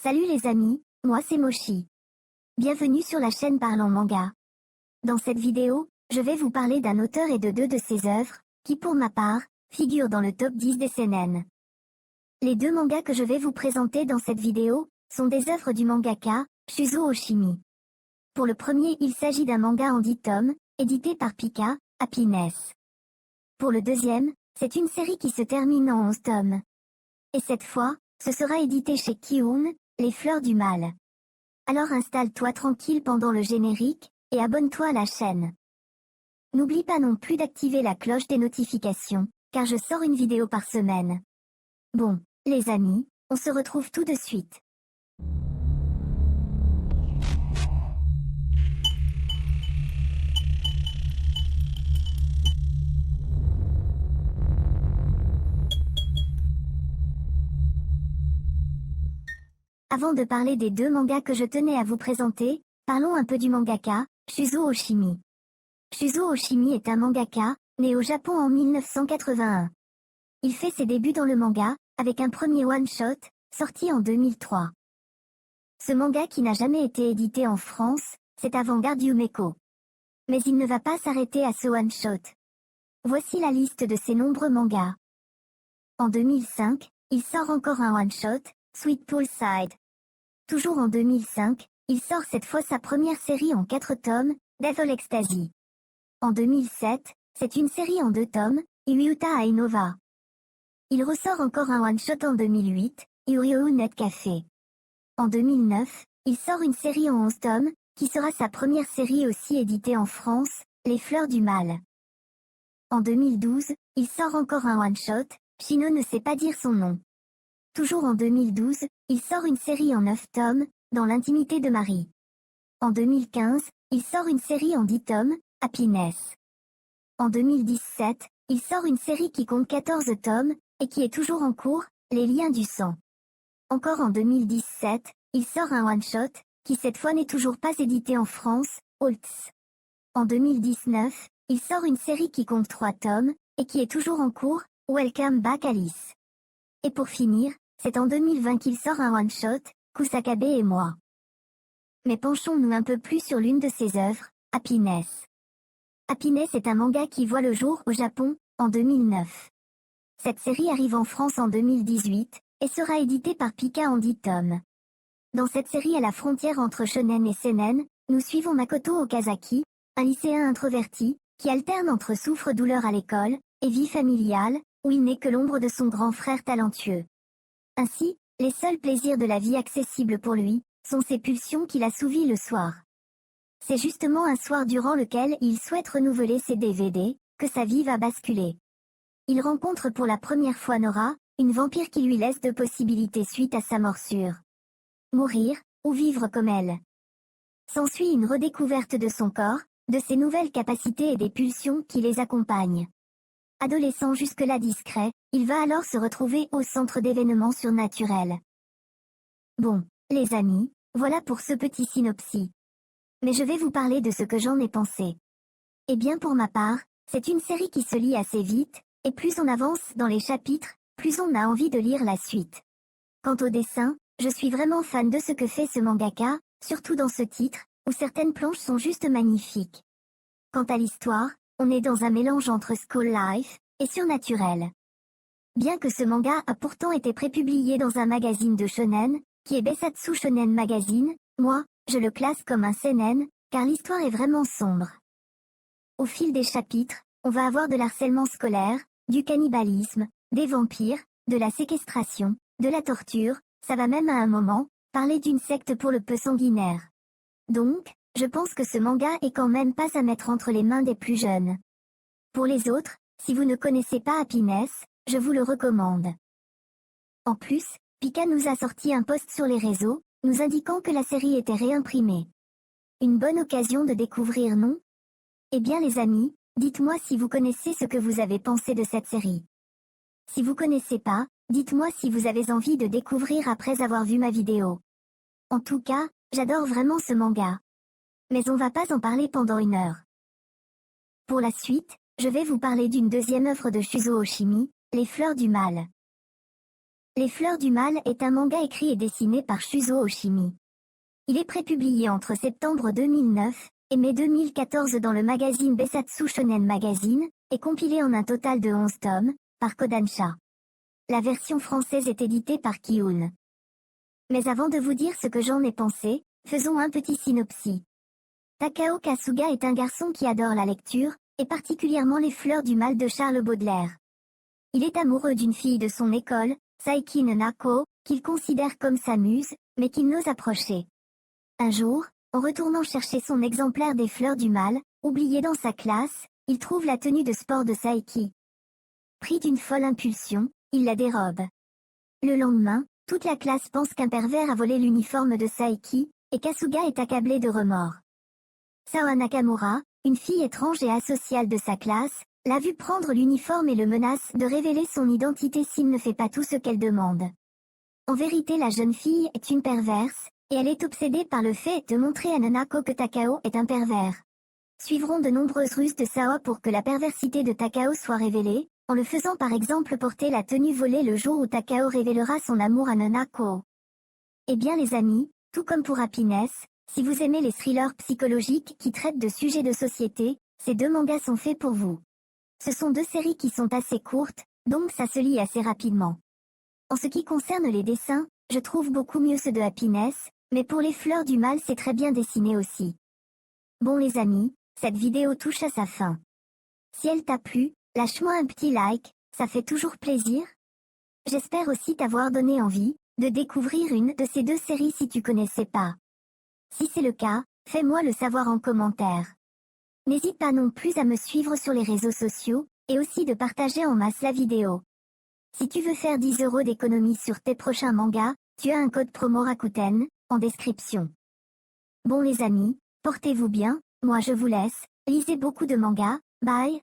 Salut les amis, moi c'est Mochi. Bienvenue sur la chaîne Parlons Manga. Dans cette vidéo, je vais vous parler d'un auteur et de deux de ses œuvres, qui pour ma part, figurent dans le top 10 des seinen. Les deux mangas que je vais vous présenter dans cette vidéo, sont des œuvres du mangaka, Shuzo Oshimi. Pour le premier, il s'agit d'un manga en 10 tomes, édité par Pika, Happiness. Pour le deuxième, c'est une série qui se termine en 11 tomes. Et cette fois, ce sera édité chez Kiun, Les Fleurs du Mal. Alors installe-toi tranquille pendant le générique, et abonne-toi à la chaîne. N'oublie pas non plus d'activer la cloche des notifications, car je sors une vidéo par semaine. Bon, les amis, on se retrouve tout de suite. Avant de parler des deux mangas que je tenais à vous présenter, parlons un peu du mangaka, Shuzo Oshimi. Shuzo Oshimi est un mangaka, né au Japon en 1981. Il fait ses débuts dans le manga, avec un premier one-shot, sorti en 2003. Ce manga qui n'a jamais été édité en France, c'est Avant-Garde Yumeko. Mais il ne va pas s'arrêter à ce one-shot. Voici la liste de ses nombreux mangas. En 2005, il sort encore un one-shot, Sweet Poolside. Toujours en 2005, il sort cette fois sa première série en 4 tomes, Devil Ecstasy. En 2007, c'est une série en 2 tomes, Iuta Ainova. Il ressort encore un one-shot en 2008, Yuryu Net Café. En 2009, il sort une série en 11 tomes, qui sera sa première série aussi éditée en France, Les Fleurs du Mal. En 2012, il sort encore un one-shot, Shino ne sait pas dire son nom. Toujours en 2012, il sort une série en 9 tomes, Dans l'intimité de Marie. En 2015, il sort une série en 10 tomes, Happiness. En 2017, il sort une série qui compte 14 tomes, et qui est toujours en cours, Les Liens du sang. Encore en 2017, il sort un one-shot, qui cette fois n'est toujours pas édité en France, Holtz. En 2019, il sort une série qui compte 3 tomes, et qui est toujours en cours, Welcome Back Alice. Et pour finir, c'est en 2020 qu'il sort un one-shot, Kusakabe et moi. Mais penchons-nous un peu plus sur l'une de ses œuvres, Happiness. Happiness est un manga qui voit le jour au Japon, en 2009. Cette série arrive en France en 2018, et sera éditée par Pika en 10 tomes. Dans cette série à la frontière entre shonen et seinen, nous suivons Makoto Okazaki, un lycéen introverti, qui alterne entre souffre-douleur à l'école, et vie familiale, où il n'est que l'ombre de son grand frère talentueux. Ainsi, les seuls plaisirs de la vie accessibles pour lui, sont ses pulsions qu'il assouvit le soir. C'est justement un soir durant lequel il souhaite renouveler ses DVD, que sa vie va basculer. Il rencontre pour la première fois Nora, une vampire qui lui laisse 2 possibilités suite à sa morsure. Mourir, ou vivre comme elle. S'ensuit une redécouverte de son corps, de ses nouvelles capacités et des pulsions qui les accompagnent. Adolescent jusque-là discret, il va alors se retrouver au centre d'événements surnaturels. Bon, les amis, voilà pour ce petit synopsis. Mais je vais vous parler de ce que j'en ai pensé. Eh bien pour ma part, c'est une série qui se lit assez vite, et plus on avance dans les chapitres, plus on a envie de lire la suite. Quant au dessin, je suis vraiment fan de ce que fait ce mangaka, surtout dans ce titre, où certaines planches sont juste magnifiques. Quant à l'histoire, on est dans un mélange entre school life et surnaturel. Bien que ce manga a pourtant été prépublié dans un magazine de shonen, qui est Besatsu Shonen Magazine, moi, je le classe comme un seinen, car l'histoire est vraiment sombre. Au fil des chapitres, on va avoir de l'harcèlement scolaire, du cannibalisme, des vampires, de la séquestration, de la torture, ça va même à un moment, parler d'une secte pour le peu sanguinaire. Donc, je pense que ce manga est quand même pas à mettre entre les mains des plus jeunes. Pour les autres, si vous ne connaissez pas Happiness, je vous le recommande. En plus, Pika nous a sorti un post sur les réseaux, nous indiquant que la série était réimprimée. Une bonne occasion de découvrir, non? Eh bien les amis, dites-moi si vous connaissez ce que vous avez pensé de cette série. Si vous connaissez pas, dites-moi si vous avez envie de découvrir après avoir vu ma vidéo. En tout cas, j'adore vraiment ce manga. Mais on va pas en parler pendant 1 heure. Pour la suite, je vais vous parler d'une deuxième œuvre de Shuzo Oshimi, Les Fleurs du Mal. Les Fleurs du Mal est un manga écrit et dessiné par Shuzo Oshimi. Il est prépublié entre septembre 2009 et mai 2014 dans le magazine Besatsu Shonen Magazine, et compilé en un total de 11 tomes, par Kodansha. La version française est éditée par Kiun. Mais avant de vous dire ce que j'en ai pensé, faisons un petit synopsis. Takao Kasuga est un garçon qui adore la lecture, et particulièrement les Fleurs du Mal de Charles Baudelaire. Il est amoureux d'une fille de son école, Saiki Nanako, qu'il considère comme sa muse, mais qu'il n'ose approcher. Un jour, en retournant chercher son exemplaire des Fleurs du Mal, oublié dans sa classe, il trouve la tenue de sport de Saiki. Pris d'une folle impulsion, il la dérobe. Le lendemain, toute la classe pense qu'un pervers a volé l'uniforme de Saiki, et Kasuga est accablé de remords. Sao Nakamura, une fille étrange et asociale de sa classe, l'a vu prendre l'uniforme et le menace de révéler son identité s'il ne fait pas tout ce qu'elle demande. En vérité, la jeune fille est une perverse, et elle est obsédée par le fait de montrer à Nanako que Takao est un pervers. Suivront de nombreuses ruses de Sao pour que la perversité de Takao soit révélée, en le faisant par exemple porter la tenue volée le jour où Takao révélera son amour à Nanako. Eh bien les amis, tout comme pour Happiness, si vous aimez les thrillers psychologiques qui traitent de sujets de société, ces deux mangas sont faits pour vous. Ce sont deux séries qui sont assez courtes, donc ça se lit assez rapidement. En ce qui concerne les dessins, je trouve beaucoup mieux ceux de Happiness, mais pour les Fleurs du Mal c'est très bien dessiné aussi. Bon les amis, cette vidéo touche à sa fin. Si elle t'a plu, lâche-moi un petit like, ça fait toujours plaisir. J'espère aussi t'avoir donné envie de découvrir une de ces deux séries si tu connaissais pas. Si c'est le cas, fais-moi le savoir en commentaire. N'hésite pas non plus à me suivre sur les réseaux sociaux, et aussi de partager en masse la vidéo. Si tu veux faire 10 € d'économie sur tes prochains mangas, tu as un code promo Rakuten, en description. Bon les amis, portez-vous bien, moi je vous laisse, lisez beaucoup de mangas, bye.